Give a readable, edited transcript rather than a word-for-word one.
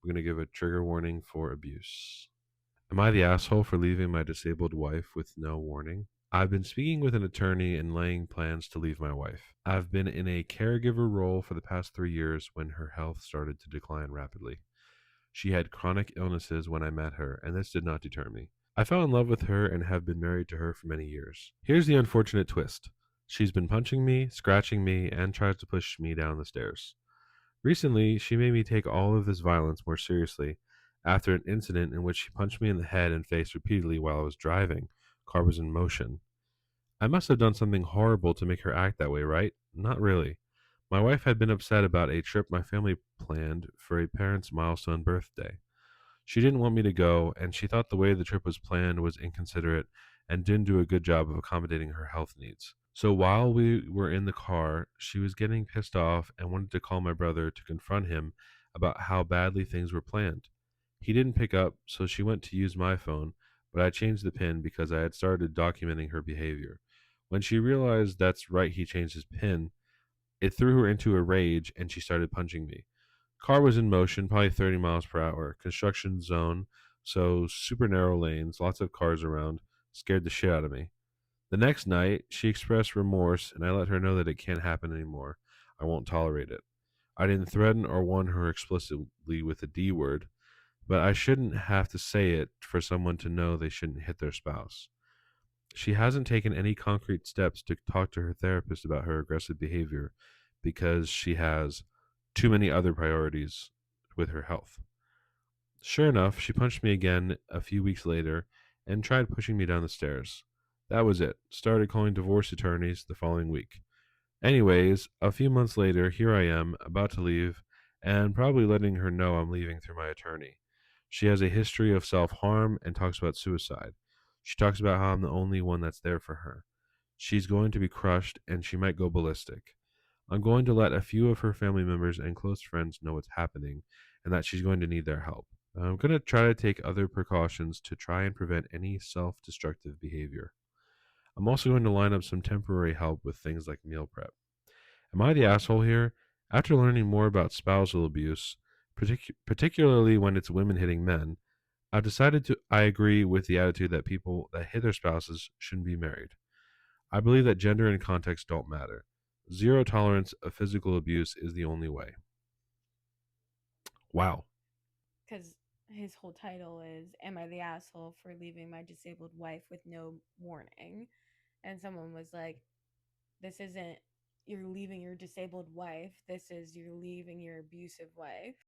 We're going to give a trigger warning for abuse. Am I the asshole for leaving my disabled wife with no warning? I've been speaking with an attorney and laying plans to leave my wife. I've been in a caregiver role for the past 3 years when her health started to decline rapidly. She had chronic illnesses when I met her, and this did not deter me. I fell in love with her and have been married to her for many years. Here's the unfortunate twist. She's been punching me, scratching me, and tries to push me down the stairs. Recently, she made me take all of this violence more seriously after an incident in which she punched me in the head and face repeatedly while I was driving. Car was in motion. I must have done something horrible to make her act that way, right? Not really. My wife had been upset about a trip my family planned for a parent's milestone birthday. She didn't want me to go, and she thought the way the trip was planned was inconsiderate and didn't do a good job of accommodating her health needs. So while we were in the car, she was getting pissed off and wanted to call my brother to confront him about how badly things were planned. He didn't pick up, so she went to use my phone, but I changed the PIN because I had started documenting her behavior. When she realized that's right, he changed his PIN, it threw her into a rage and she started punching me. Car was in motion, probably 30 miles per hour. Construction zone, so super narrow lanes, lots of cars around. Scared the shit out of me. The next night, she expressed remorse, and I let her know that it can't happen anymore. I won't tolerate it. I didn't threaten or warn her explicitly with the D word, but I shouldn't have to say it for someone to know they shouldn't hit their spouse. She hasn't taken any concrete steps to talk to her therapist about her aggressive behavior because she has too many other priorities with her health. Sure enough, she punched me again a few weeks later and tried pushing me down the stairs. That was it. Started calling divorce attorneys the following week. Anyways, a few months later, here I am, about to leave, and probably letting her know I'm leaving through my attorney. She has a history of self harm and talks about suicide. She talks about how I'm the only one that's there for her. She's going to be crushed and she might go ballistic. I'm going to let a few of her family members and close friends know what's happening and that she's going to need their help. I'm going to try to take other precautions to try and prevent any self destructive behavior. I'm also going to line up some temporary help with things like meal prep. Am I the asshole here? After learning more about spousal abuse, particularly when it's women hitting men, I've decided to I agree with the attitude that people that hit their spouses shouldn't be married. I believe that gender and context don't matter. Zero tolerance of physical abuse is the only way. Wow. Because his whole title is "Am I the asshole for leaving my disabled wife with no warning?" And someone was like, "This isn't you're leaving your disabled wife. This is you're leaving your abusive wife."